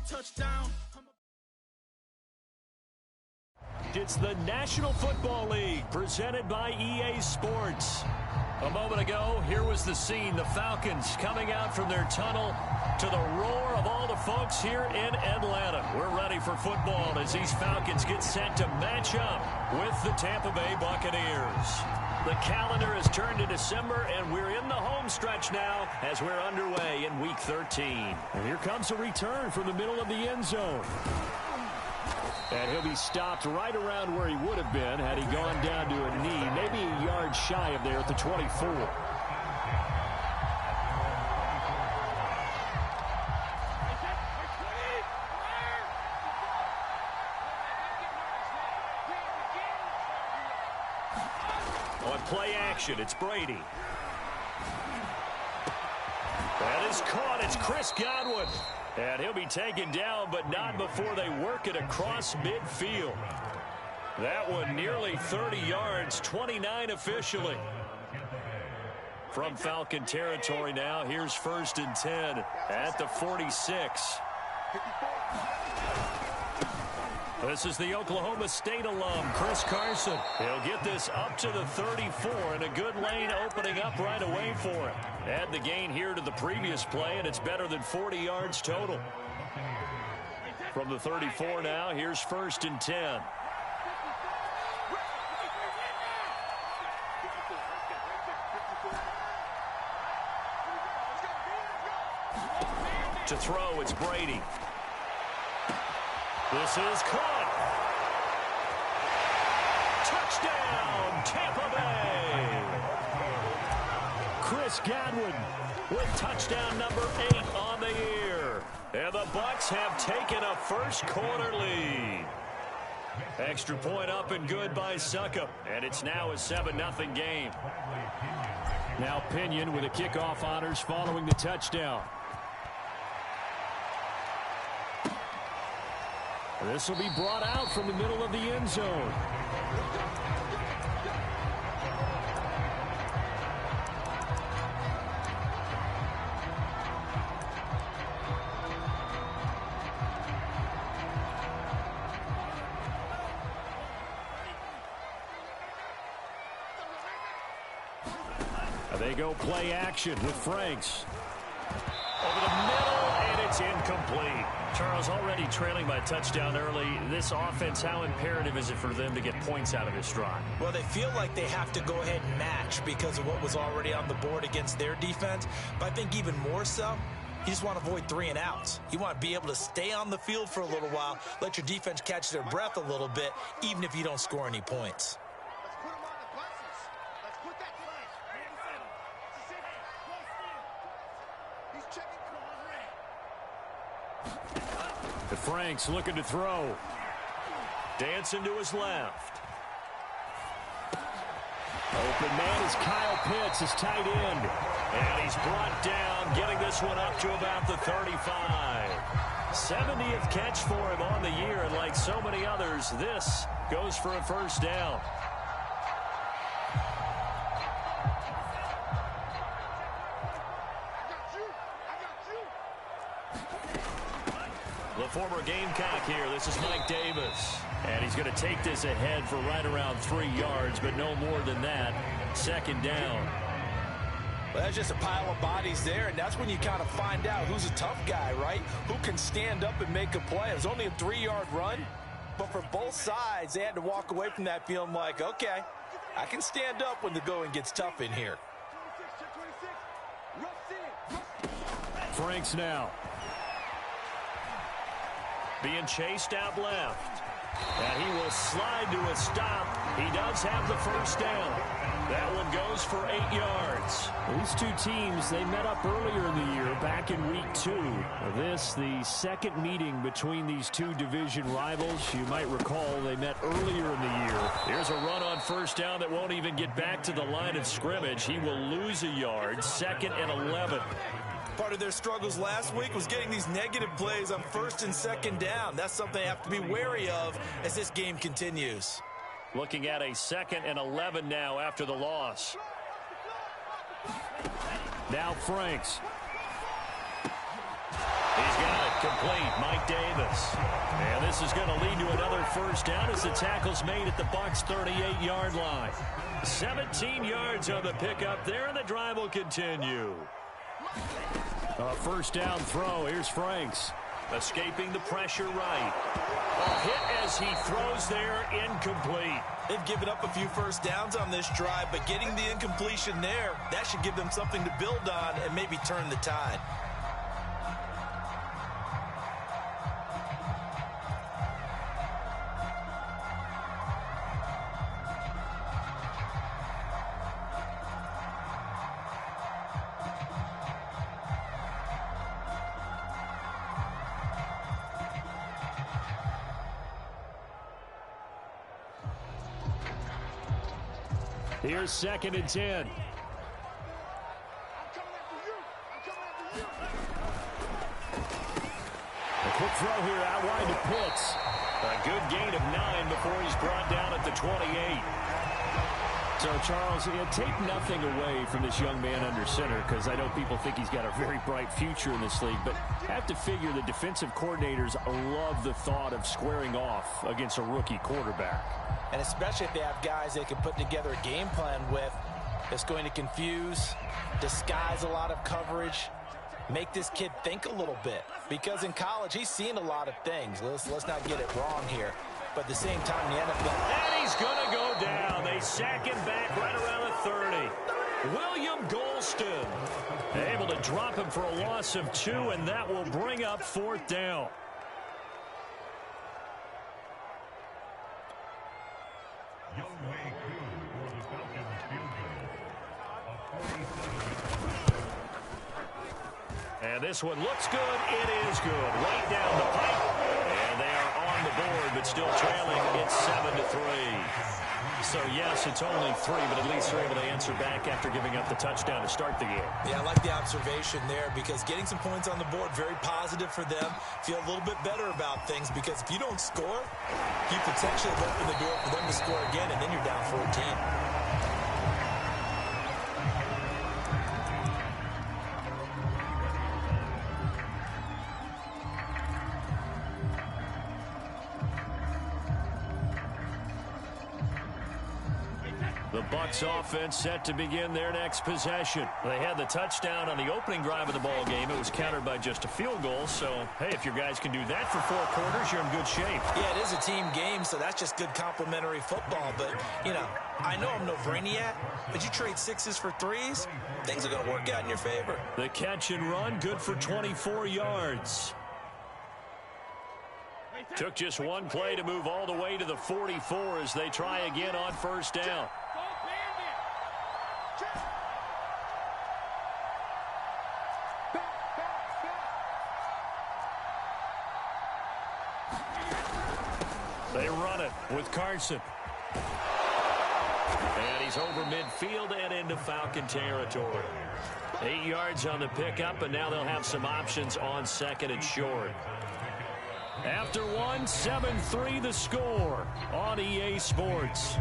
touchdown. It's the National Football League presented by EA Sports. A moment ago, here was the scene. The Falcons coming out from their tunnel to the roar of all the folks here in Atlanta. We're ready for football as these Falcons get set to match up with the Tampa Bay Buccaneers. The calendar has turned to December, and we're in the home stretch now as we're underway in Week 13. And here comes a return from the middle of the end zone. And he'll be stopped right around where he would have been had he gone down to a knee, maybe a yard shy of there at the 24. On play action, it's Brady. That is caught. It's Chris Godwin. And he'll be taken down, but not before they work it across midfield. That one nearly 30 yards, 29 officially. From Falcon territory now, here's 1st and 10 at the 46. This is the Oklahoma State alum, Chris Carson. He'll get this up to the 34, and a good lane opening up right away for him. Add the gain here to the previous play, and it's better than 40 yards total. From the 34 now, here's 1st and 10. To throw, it's Brady. This is caught. Touchdown, Tampa Bay. Chris Godwin with touchdown number 8 on the year. And the Bucs have taken a first quarter lead. Extra point up and good by Succop. And it's now a 7-0 game. Now Pinion with the kickoff honors following the touchdown. This will be brought out from the middle of the end zone. They go play action with Franks. Over the middle, and it's incomplete. Charles, already trailing by touchdown early. This offense, how imperative is it for them to get points out of this drive? Well, they feel like they have to go ahead and match because of what was already on the board against their defense. But I think even more so, you just want to avoid 3 and outs. You want to be able to stay on the field for a little while, let your defense catch their breath a little bit, even if you don't score any points. Franks looking to throw. Dancing to his left. Open man is Kyle Pitts, his tight end. And he's brought down, getting this one up to about the 35. 70th catch for him on the year, and like so many others, this goes for a first down. The former Gamecock here. This is Mike Davis. And he's going to take this ahead for right around 3 yards, but no more than that. 2nd down. Well, that's just a pile of bodies there, and that's when you kind of find out who's a tough guy, right? Who can stand up and make a play. It was only a 3-yard run, but for both sides, they had to walk away from that feeling like, okay, I can stand up when the going gets tough in here. Franks now. Being chased out left. And he will slide to a stop. He does have the first down. That one goes for 8 yards. These two teams, they met up earlier in the year, back in week 2. This, the second meeting between these two division rivals. You might recall they met earlier in the year. Here's a run on first down that won't even get back to the line of scrimmage. He will lose a yard. 2nd and 11. Part of their struggles last week was getting these negative plays on 1st and 2nd down. That's something they have to be wary of as this game continues. Looking at a 2nd and 11 now after the loss. Now Franks. He's got it. Complete, Mike Davis. And this is going to lead to another first down as the tackle's made at the Bucs' 38-yard line. 17 yards on the pickup there, and the drive will continue. A first down throw. Here's Franks. Escaping the pressure right. A hit as he throws there, incomplete. They've given up a few first downs on this drive, but getting the incompletion there, that should give them something to build on and maybe turn the tide. Here's 2nd and 10. A quick throw here out wide to Pitts. A good gain of 9 before he's brought down at the 28. So, Charles, take nothing away from this young man under center, because I know people think he's got a very bright future in this league, but have to figure the defensive coordinators love the thought of squaring off against a rookie quarterback. And especially if they have guys they can put together a game plan with that's going to confuse, disguise a lot of coverage, make this kid think a little bit. Because in college, he's seen a lot of things. Let's not get it wrong here. But at the same time, the NFL... And he's going to go down. They sack him back right around the 30. William Golston able to drop him for a loss of 2, and that will bring up 4th down. And this one looks good. It is good. Right down the pipe. And they are on the board, but still trailing. It's 7-3. So, yes, it's only 3, but at least they're able to answer back after giving up the touchdown to start the game. Yeah, I like the observation there, because getting some points on the board, very positive for them. Feel a little bit better about things, because if you don't score, you potentially have opened the door for them to score again, and then you're down 14. The Bucs offense set to begin their next possession. They had the touchdown on the opening drive of the ball game. It was countered by just a field goal. So, hey, if your guys can do that for 4 quarters, you're in good shape. Yeah, it is a team game, so that's just good complimentary football. But, you know, I know I'm no brainiac, but you trade 6s for 3s, things are going to work out in your favor. The catch and run, good for 24 yards. Took just one play to move all the way to the 44 as they try again on first down. They run it with Carson. And he's over midfield and into Falcon territory. 8 yards on the pickup, and now they'll have some options on 2nd and short. After 1, 7-3 the score on EA Sports.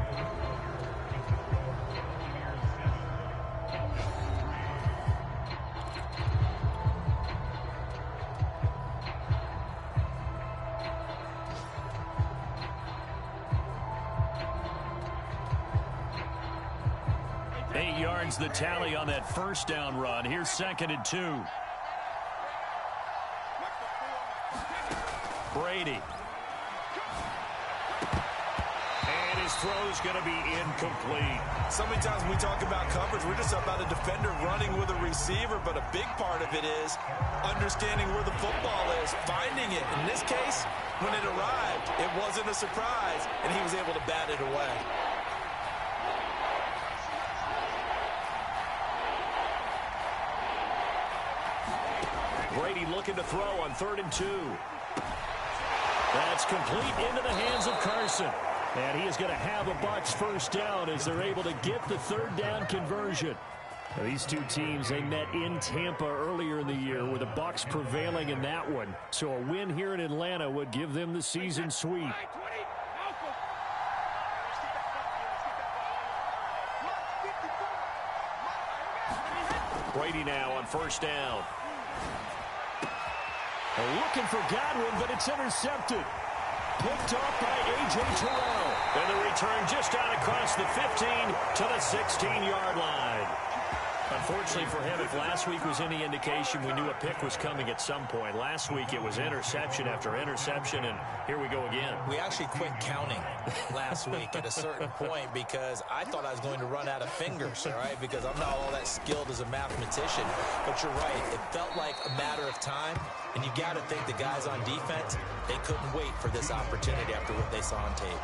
The tally on that first down run. Here's 2nd and 2. Brady. And his throw's going to be incomplete. So many times when we talk about coverage, we're just about a defender running with a receiver, but a big part of it is understanding where the football is, finding it. In this case, when it arrived, it wasn't a surprise, and he was able to bat it away. Brady looking to throw on 3rd and 2. That's complete into the hands of Carson. And he is going to have a Bucs first down as they're able to get the 3rd down conversion. Now, these two teams, they met in Tampa earlier in the year with the Bucs prevailing in that one. So a win here in Atlanta would give them the season sweep. Brady now on first down. Looking for Godwin, but it's intercepted. Picked off by A.J. Terrell. And the return just out across the 15 to the 16-yard line. Unfortunately for him, if last week was any indication, we knew a pick was coming at some point. Last week it was interception after interception, and here we go again. We actually quit counting last week at a certain point because I thought I was going to run out of fingers, all right, because I'm not all that skilled as a mathematician. But you're right. It felt like a matter of time, and you got to think the guys on defense, they couldn't wait for this opportunity after what they saw on tape.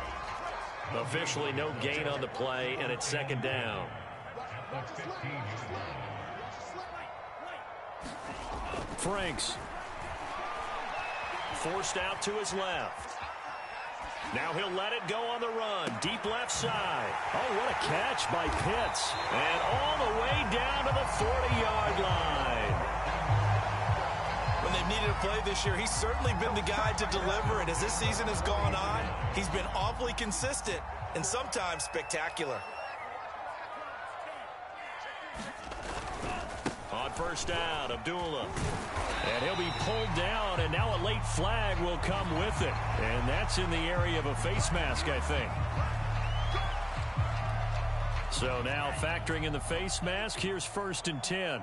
Officially no gain on the play, and it's second down. Franks. Forced out to his left. Now he'll let it go on the run. Deep left side. Oh, what a catch by Pitts. And all the way down to the 40-yard line. When they've needed a play this year, he's certainly been the guy to deliver. And as this season has gone on, he's been awfully consistent and sometimes spectacular. On first down, Abdullah. And he'll be pulled down, and now a late flag will come with it. And that's in the area of a face mask, I think. So now factoring in the face mask, here's 1st and 10.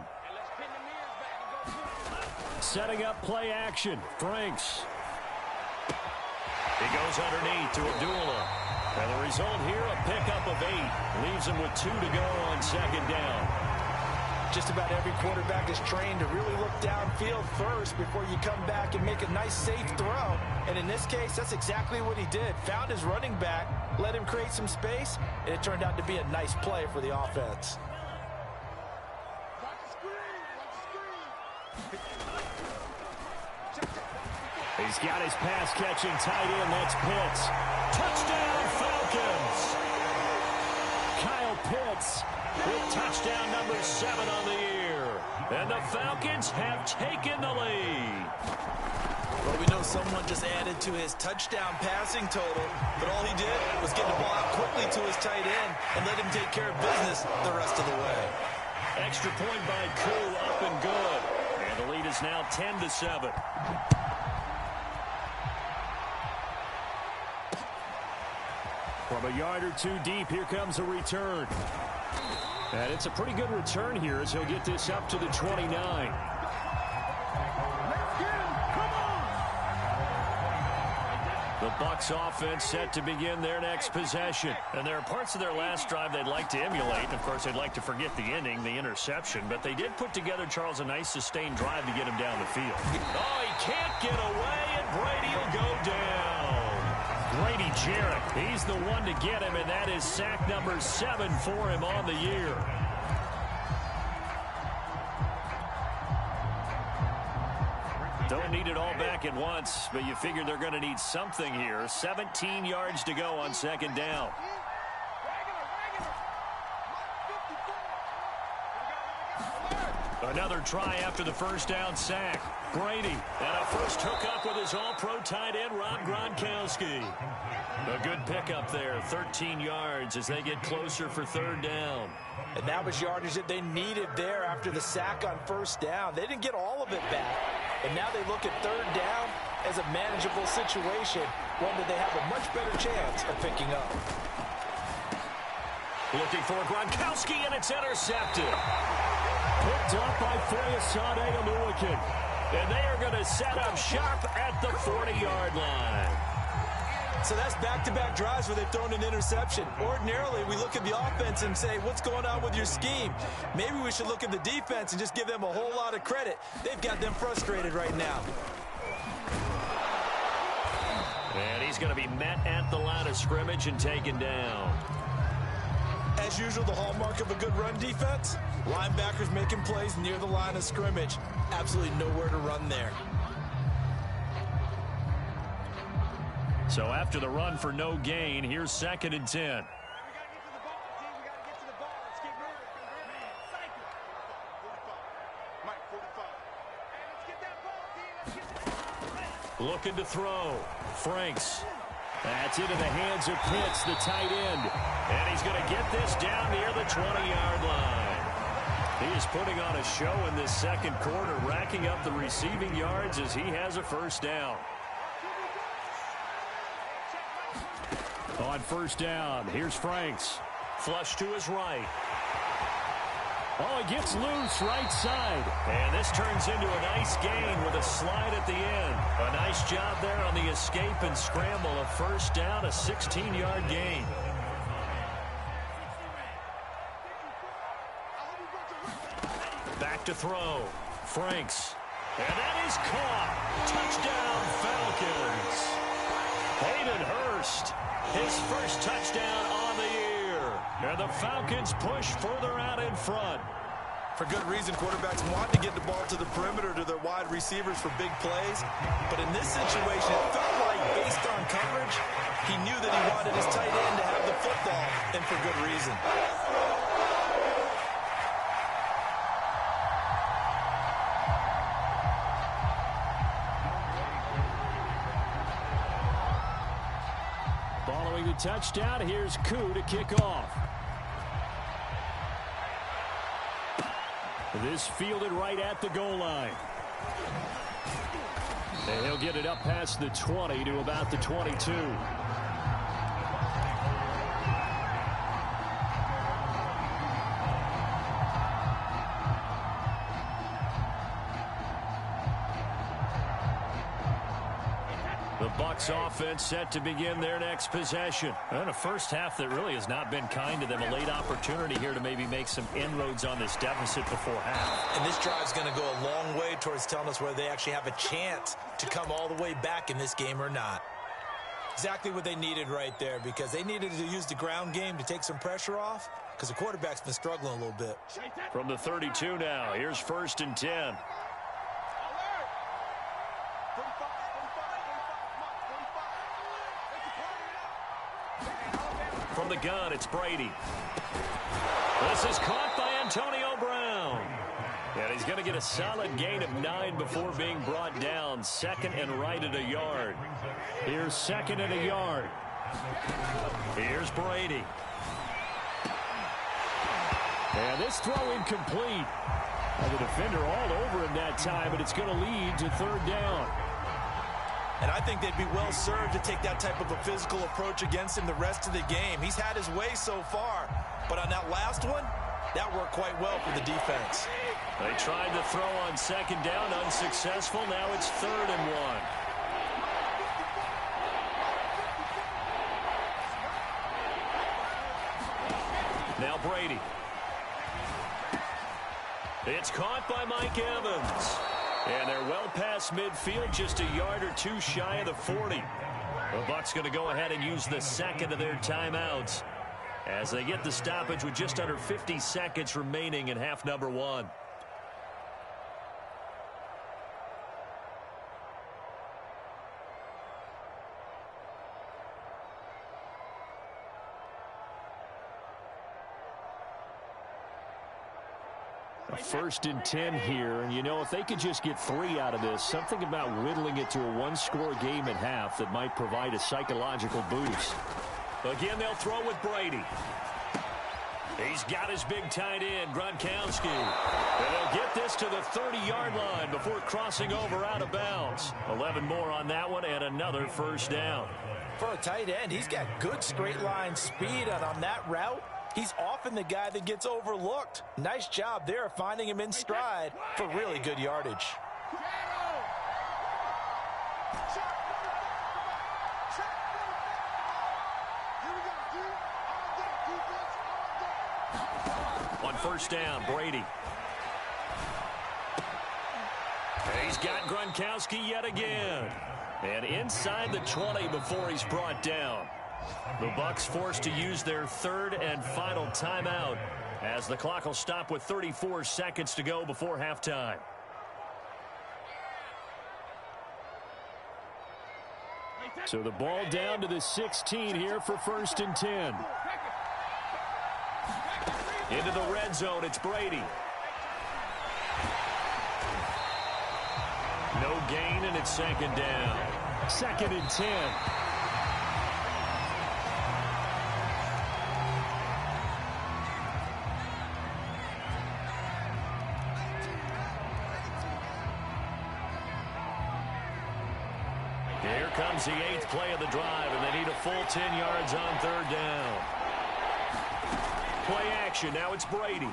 Setting up play action. Franks. He goes underneath to Abdullah. And the result here, a pickup of 8. Leaves him with 2 to go on second down. Just about every quarterback is trained to really look downfield first before you come back and make a nice, safe throw. And in this case, that's exactly what he did. Found his running back, let him create some space, and it turned out to be a nice play for the offense. He's got his pass-catching tight end. That's Pitts. Touchdown, Falcons! Kyle Pitts with touchdown number 7 on the year. And the Falcons have taken the lead. Well, we know someone just added to his touchdown passing total, but all he did was get the ball out quickly to his tight end and let him take care of business the rest of the way. Extra point by Koo, up and good. And the lead is now 10-7. From a yard or 2 deep, here comes a return. And it's a pretty good return here as he'll get this up to the 29. The Bucs offense set to begin their next possession. And there are parts of their last drive they'd like to emulate. And of course, they'd like to forget the ending, the interception. But they did put together, Charles, a nice sustained drive to get him down the field. Oh, he can't get away, and Brady will go down. Grady Jarrett, he's the one to get him, and that is sack number 7 for him on the year. Don't need it all back at once, but you figure they're going to need something here. 17 yards to go on second down. Another try after the first down sack. Brady, and a first hookup with his all-pro tight end, Rob Gronkowski. A good pickup there, 13 yards as they get closer for third down. And that was yardage that they needed there after the sack on first down. They didn't get all of it back, and now they look at third down as a manageable situation, one that they have a much better chance of picking up. Looking for Gronkowski, and it's intercepted. Picked up by Foyesade Oluwakin. And they are going to set up shop at the 40-yard line. So that's back-to-back drives where they've thrown an interception. Ordinarily, we look at the offense and say, what's going on with your scheme? Maybe we should look at the defense and just give them a whole lot of credit. They've got them frustrated right now. And he's going to be met at the line of scrimmage and taken down. As usual, the hallmark of a good run defense, linebackers making plays near the line of scrimmage. Absolutely nowhere to run there. So after the run for no gain, here's 2nd and 10. Looking to throw. Franks. That's into the hands of Pitts, the tight end. And he's going to get this down near the 20-yard line. He is putting on a show in this second quarter, racking up the receiving yards as he has a first down. On first down, here's Franks. Flush to his right. Oh, he gets loose right side. And this turns into a nice gain with a slide at the end. A nice job there on the escape and scramble. A first down, a 16-yard gain. Back to throw. Franks. And that is caught. Touchdown, Falcons. Hayden Hurst, his first touchdown on the year. And the Falcons push further out in front. For good reason, quarterbacks want to get the ball to the perimeter to their wide receivers for big plays. But in this situation, it felt like, based on coverage, he knew that he wanted his tight end to have the football, and for good reason. Following the touchdown, here's Koo to kick off. This fielded right at the goal line. And he'll get it up past the 20 to about the 22. The Bucs offense set to begin their next possession. And a first half that really has not been kind to them. A late opportunity here to maybe make some inroads on this deficit before half. And this drive's going to go a long way towards telling us whether they actually have a chance to come all the way back in this game or not. Exactly what they needed right there, because they needed to use the ground game to take some pressure off, because the quarterback's been struggling a little bit. From the 32 now, here's 1st and 10. From the gun, it's Brady. This is caught by Antonio Brown. And he's going to get a solid gain of 9 before being brought down. 2nd and right at a yard. Here's 2nd and a yard. Here's Brady. And this throw incomplete. And the defender all over him that time, but it's going to lead to 3rd down. And I think they'd be well served to take that type of a physical approach against him the rest of the game. He's had his way so far, but on that last one, that worked quite well for the defense. They tried to throw on 2nd down, unsuccessful. Now it's 3rd and 1. Now Brady. It's caught by Mike Evans. And they're well past midfield, just a yard or two shy of the 40. The Bucs going to go ahead and use the 2nd of their timeouts as they get the stoppage with just under 50 seconds remaining in half number 1. A 1st and 10 here, and you know, if they could just get 3 out of this, something about whittling it to a 1-score game at half that might provide a psychological boost. Again, they'll throw with Brady. He's got his big tight end, Gronkowski. And they'll get this to the 30-yard line before crossing over out of bounds. 11 more on that one, and another first down. For a tight end, he's got good straight line speed, and on that route, he's often the guy that gets overlooked. Nice job there of finding him in stride for really good yardage. On first down, Brady. And he's got Gronkowski yet again. And inside the 20 before he's brought down. The Bucs forced to use their 3rd and final timeout as the clock will stop with 34 seconds to go before halftime. So the ball down to the 16 here for 1st and 10. Into the red zone, it's Brady. No gain, and it's 2nd down. 2nd and 10. comes the 8th play of the drive, and they need a full 10 yards on third down. Play action. Now it's Brady.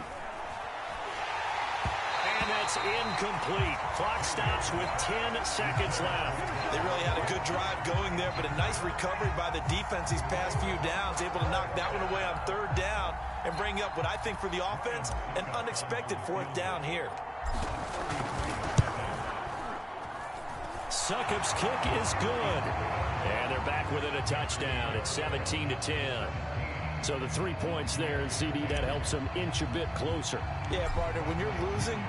And that's incomplete. Clock stops with 10 seconds left. They really had a good drive going there, but a nice recovery by the defense these past few downs, able to knock that one away on third down and bring up what I think for the offense, an unexpected fourth down here. Succop's kick is good. And they're back within a touchdown. It's 17-10. So the 3 points there, and CD, that helps them inch a bit closer. Yeah, partner, when you're losing,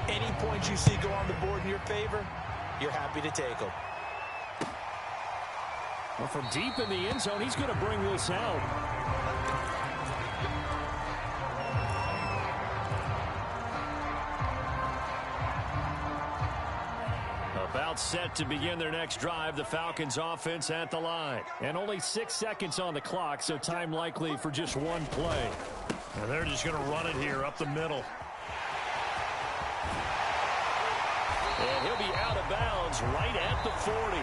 any points you see go on the board in your favor, you're happy to take them. Well, from deep in the end zone, he's going to bring this out. About set to begin their next drive, the Falcons offense at the line. And only 6 seconds on the clock, so time likely for just one play. And they're just going to run it here up the middle. And he'll be out of bounds right at the 40.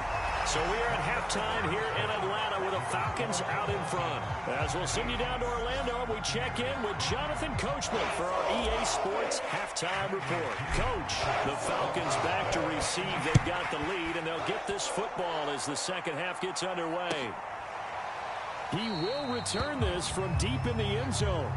So we are at halftime here in Atlanta with the Falcons out in front. As we'll send you down to Orlando, we check in with Jonathan Coachman for our EA Sports Halftime Report. Coach, the Falcons back to receive. They've got the lead, and they'll get this football as the second half gets underway. He will return this from deep in the end zone.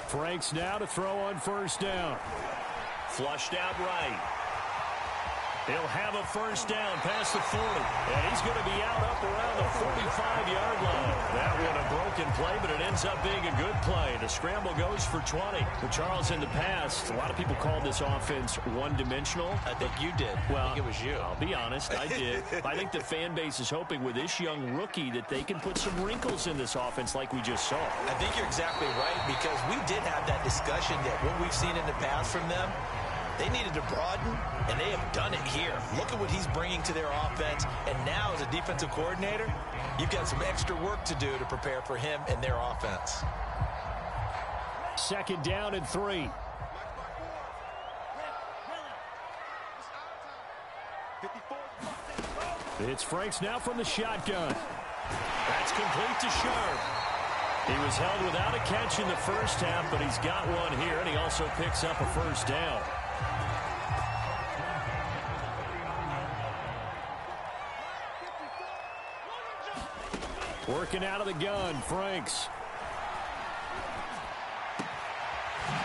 Franks now to throw on first down. Flushed out right. He'll have a first down past the 40. And he's going to be out up around the 45-yard line. That one a broken play, but it ends up being a good play. The scramble goes for 20. But Charles, in the past, a lot of people called this offense one-dimensional. I think you did. Well, I think it was you. I'll be honest, I did. I think the fan base is hoping with this young rookie that they can put some wrinkles in this offense like we just saw. I think you're exactly right, because we did have that discussion that what we've seen in the past from them, they needed to broaden, and they have done it here. Look at what he's bringing to their offense, and now as a defensive coordinator, you've got some extra work to do to prepare for him and their offense. Second down and 3. It's Franks now from the shotgun. That's complete to Sharp. He was held without a catch in the first half, but he's got one here, and he also picks up a first down. Working out of the gun, Franks.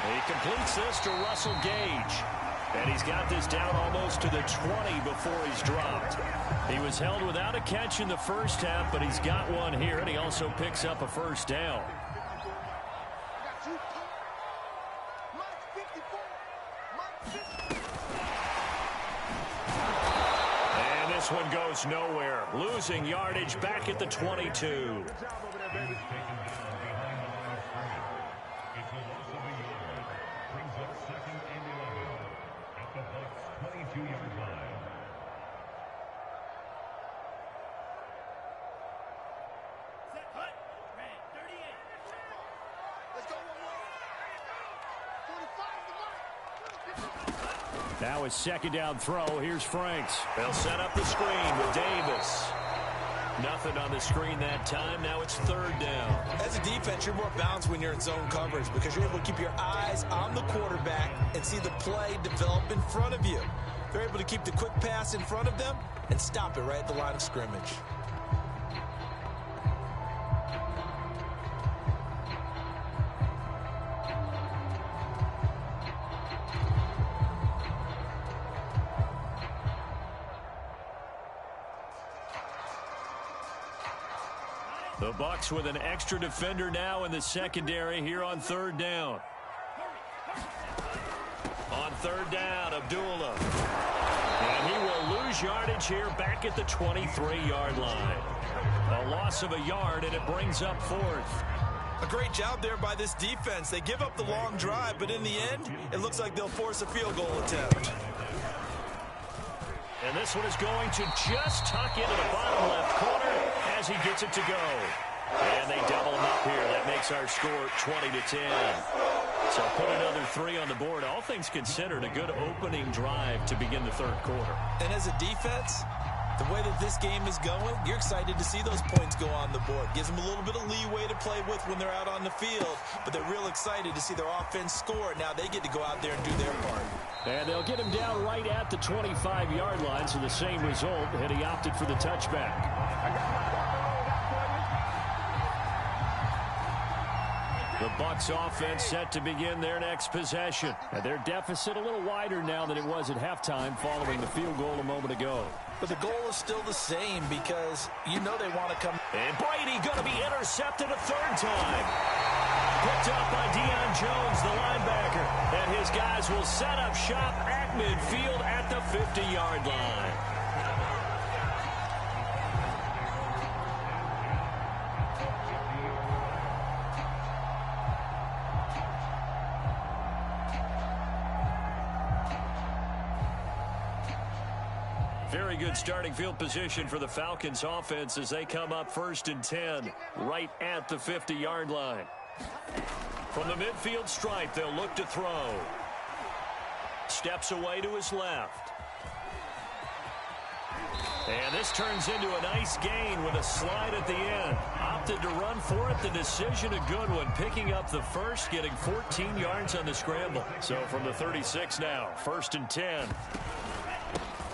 He completes this to Russell Gage. And he's got this down almost to the 20 before he's dropped. He was held without a catch in the first half, but he's got one here, and he also picks up a first down. And this one goes nowhere. Losing yardage back at the 22. Now a second down throw. Here's Franks. They'll set up the screen with Davis. Nothing on the screen that time. Now it's third down. As a defense, you're more balanced when you're in zone coverage because you're able to keep your eyes on the quarterback and see the play develop in front of you. They're able to keep the quick pass in front of them and stop it right at the line of scrimmage. The Bucs with an extra defender now in the secondary here on third down. On third down, Abdullah. And he will lose yardage here back at the 23-yard line. A loss of a yard, and it brings up fourth. A great job there by this defense. They give up the long drive, but in the end, it looks like they'll force a field goal attempt. And this one is going to just tuck into the bottom left corner as he gets it to go. And they double him up here. That makes our score 20-10. So put another 3 on the board. All things considered, a good opening drive to begin the third quarter. And as a defense, the way that this game is going, you're excited to see those points go on the board. Gives them a little bit of leeway to play with when they're out on the field, but they're real excited to see their offense score. Now they get to go out there and do their part. And they'll get him down right at the 25-yard line, so the same result, and he opted for the touchback. The Bucs offense set to begin their next possession. And their deficit a little wider now than it was at halftime following the field goal a moment ago. But the goal is still the same because you know they want to come. And Brady going to be intercepted a third time. Picked up by Deion Jones, the linebacker. And his guys will set up shop at midfield at the 50-yard line. Very good starting field position for the Falcons offense as they come up 1st and 10 right at the 50-yard line. From the midfield stripe, they'll look to throw. Steps away to his left. And this turns into a nice gain with a slide at the end. Opted to run for it. The decision a good one. Picking up the first, getting 14 yards on the scramble. So from the 36 now, 1st and 10.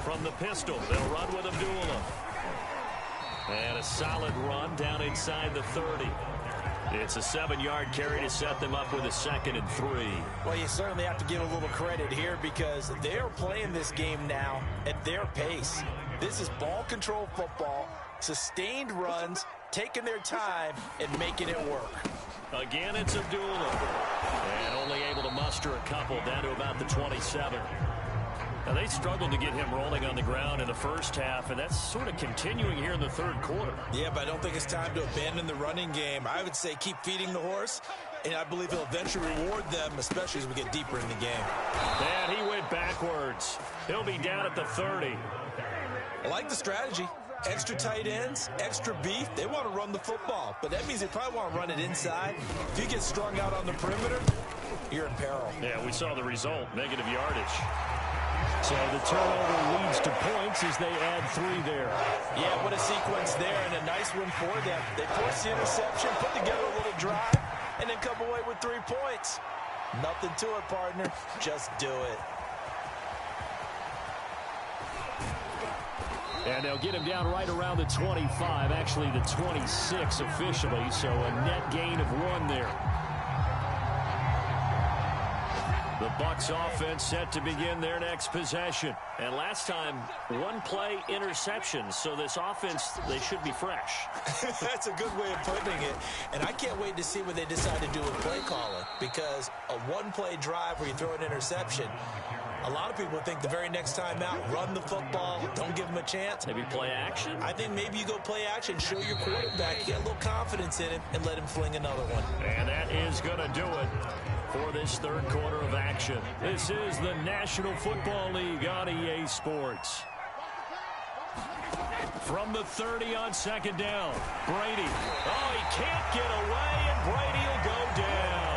From the pistol, they'll run with Abdullah. And a solid run down inside the 30. It's a 7-yard carry to set them up with a 2nd and 3. Well, you certainly have to give a little credit here because they're playing this game now at their pace. This is ball control football, sustained runs, taking their time, and making it work. Again, it's Abdullah. And only able to muster a couple down to about the 27. Now, they struggled to get him rolling on the ground in the first half, and that's sort of continuing here in the third quarter. Yeah, but I don't think it's time to abandon the running game. I would say keep feeding the horse, and I believe he'll eventually reward them, especially as we get deeper in the game. And he went backwards. He'll be down at the 30. I like the strategy. Extra tight ends, extra beef. They want to run the football, but that means they probably want to run it inside. If you get strung out on the perimeter, you're in peril. Yeah, we saw the result, negative yardage. So the turnover leads to points as they add 3 there. Yeah, what a sequence there, and a nice one for them. They force the interception, put together a little drive, and then come away with 3 points. Nothing to it, partner. Just do it. And they'll get him down right around the 25, actually the 26 officially, so a net gain of 1 there. The Bucs offense set to begin their next possession. And last time, 1 play interception. So this offense, they should be fresh. That's a good way of putting it. And I can't wait to see what they decide to do with play calling. Because a 1-play drive where you throw an interception, a lot of people think the very next time out, run the football, don't give them a chance. Maybe play action? I think maybe you go play action, show your quarterback, get a little confidence in him, and let him fling another one. And that is going to do it for this third quarter of action. This is the National Football League on EA Sports. From the 30 on 2nd down, Brady. Oh, he can't get away, and Brady will go down.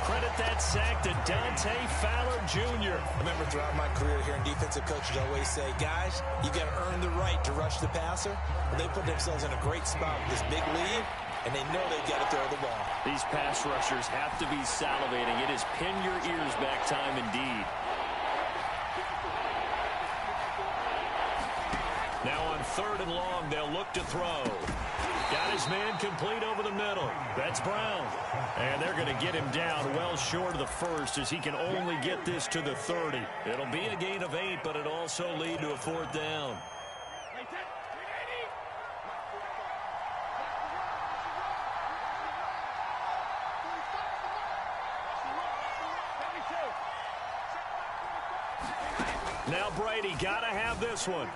Credit that sack to Dante Fowler Jr. I remember throughout my career here in defensive coaches, I always say, guys, you got to earn the right to rush the passer. Well, they put themselves in a great spot with this big lead, and they know they've got to throw the ball. These pass rushers have to be salivating. It is pin your ears back time indeed. Now on 3rd and long, they'll look to throw. Got his man complete over the middle. That's Brown. And they're going to get him down well short of the first as he can only get this to the 30. It'll be a gain of 8, but it'll also lead to a 4th down. Now Brady got to have this one.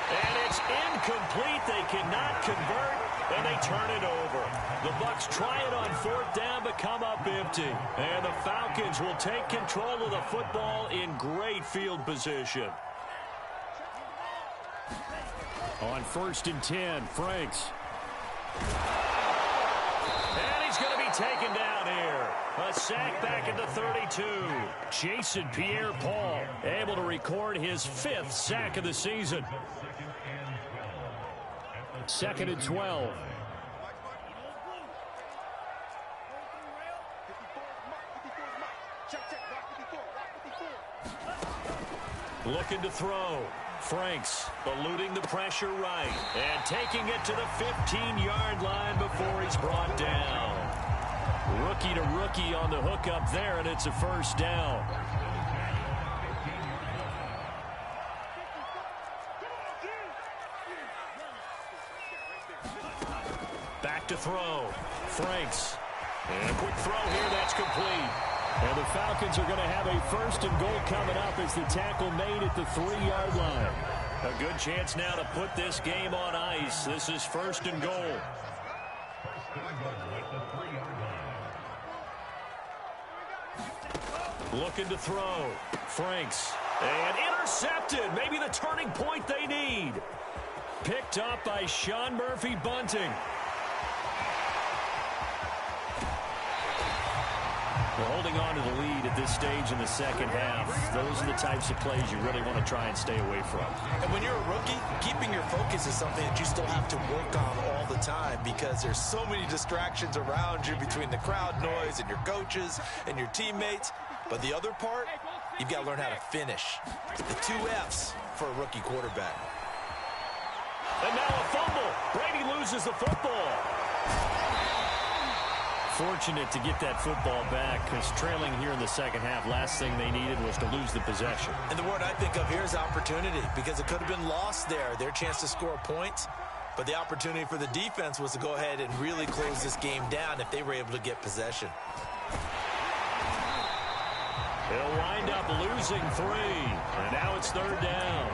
And it's incomplete. They cannot convert. and they turn it over. The Bucs try it on 4th down, but come up empty. And the Falcons will take control of the football in great field position. On 1st and 10, Franks. And he's going to be taken down here. A sack back at the 32. Jason Pierre-Paul able to record his 5th sack of the season. 2nd and 12. Looking to throw. Franks eluding the pressure right and taking it to the 15-yard line before he's brought down. Rookie to rookie on the hookup there, and it's a 1st down. Back to throw. Franks. And a quick throw here, that's complete. And the Falcons are going to have a 1st and goal coming up as the tackle made at the 3-yard line. A good chance now to put this game on ice. This is 1st and goal. Looking to throw. Franks. And intercepted. Maybe the turning point they need. Picked up by Sean Murphy-Bunting. We're holding on to the lead at this stage in the 2nd half. Those are the types of plays you really want to try and stay away from. And when you're a rookie, keeping your focus is something that you still have to work on all the time because there's so many distractions around you between the crowd noise and your coaches and your teammates. But the other part, you've got to learn how to finish. The 2 F's for a rookie quarterback. And now a fumble. Brady loses the football. Fortunate to get that football back because trailing here in the 2nd half, last thing they needed was to lose the possession. And the word I think of here is opportunity because it could have been lost there, their chance to score points. But the opportunity for the defense was to go ahead and really close this game down if they were able to get possession. He'll wind up losing 3. And now it's 3rd down.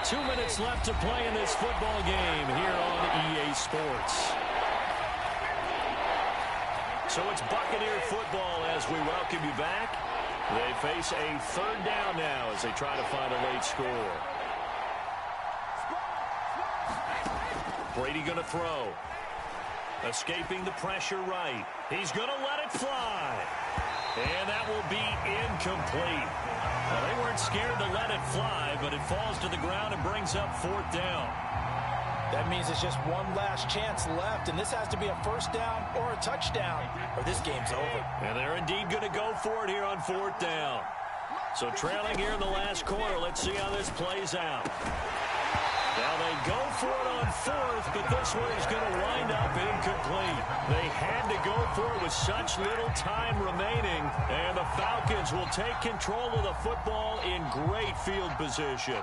Two minutes left to play in this football game here on EA Sports. So it's Buccaneer football as we welcome you back. They face a 3rd down now as they try to find a late score. Brady going to throw. Escaping the pressure right. He's going to let it fly. And that will be incomplete. Well, they weren't scared to let it fly, but it falls to the ground and brings up 4th down. That means it's just one last chance left, and this has to be a 1st down or a touchdown, or this game's over. And they're indeed going to go for it here on 4th down. So trailing here in the last quarter, let's see how this plays out. Now they go for it on 4th, but this one is going to wind up incomplete. They had to go for it with such little time remaining, and the Falcons will take control of the football in great field position.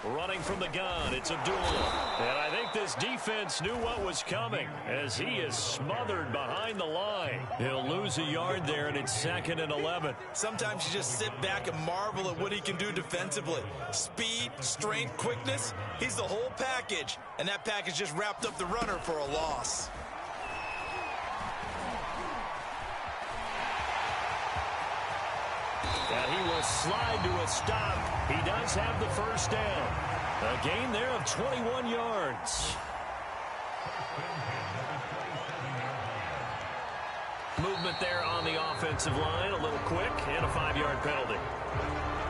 Running from the gun, it's Abdullah. And I think this defense knew what was coming as he is smothered behind the line. He'll lose a yard there, and it's 2nd and 11. Sometimes you just sit back and marvel at what he can do defensively. Speed, strength, quickness, he's the whole package. And that package just wrapped up the runner for a loss. And he will slide to a stop. He does have the 1st down. A gain there of 21 yards. Movement there on the offensive line. A little quick and a 5-yard penalty.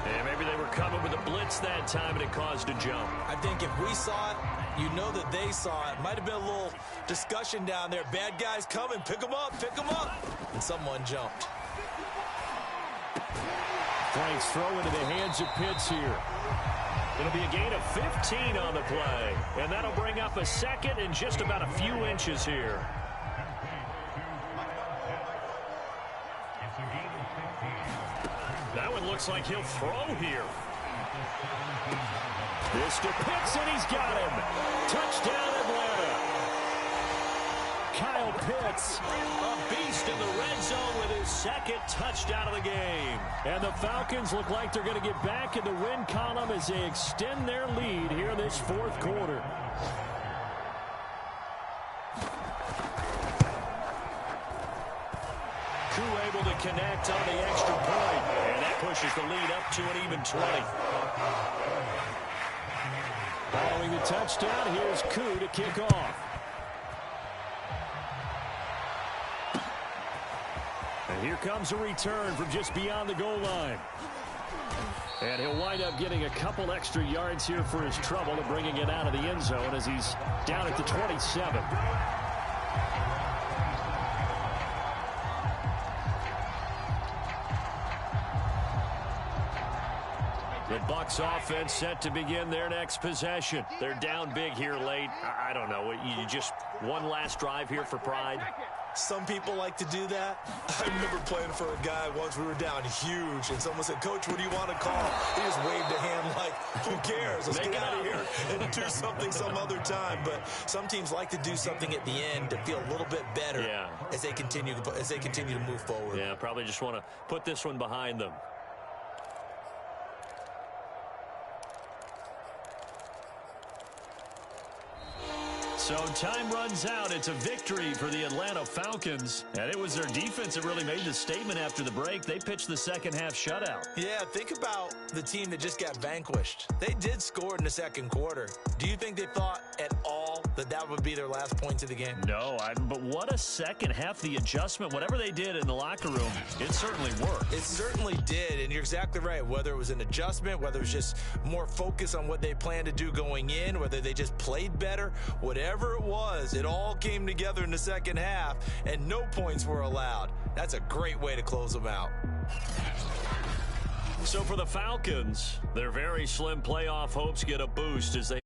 And maybe they were coming with a blitz that time and it caused a jump. I think if we saw it, you know that they saw it. Might have been a little discussion down there. Bad guys coming. Pick them up. Pick them up. And someone jumped. Franks throw into the hands of Pitts here. It'll be a gain of 15 on the play. And that'll bring up a 2nd and just about a few inches here. looks like he'll throw here. This to Pitts, and he's got him. Touchdown, Atlanta. Kyle Pitts, A beast in the red zone with his second touchdown of the game. and the Falcons look like they're going to get back in the win column as they extend their lead here in this fourth quarter. Koo able to connect on the extra point, and that pushes the lead up to an even 20. Following the touchdown, here's Koo to kick off. And here comes a return from just beyond the goal line. And he'll wind up getting a couple extra yards here for his trouble and bringing it out of the end zone as he's down at the 27. The Bucs offense set to begin their next possession. They're down big here late. I don't know. You just one last drive here for pride? Some people like to do that. I remember playing for a guy once. We were down huge, and someone said, "Coach, what do you want to call?" He just waved a hand like, who cares? Let's get out of here and do something some other time. But some teams like to do something at the end to feel a little bit better as they continue to move forward. Yeah, probably just want to put this one behind them. So time runs out. It's a victory for the Atlanta Falcons. And it was their defense that really made the statement after the break. They pitched the second half shutout. Yeah, think about the team that just got vanquished. They did score in the second quarter. Do you think they thought at all that that would be their last points of the game? No, but what a second half. The adjustment, whatever they did in the locker room, it certainly worked. It certainly did, and you're exactly right. Whether it was an adjustment, whether it was just more focus on what they planned to do going in, whether they just played better, whatever it was, it all came together in the second half, and no points were allowed. That's a great way to close them out. So for the Falcons, their very slim playoff hopes get a boost as they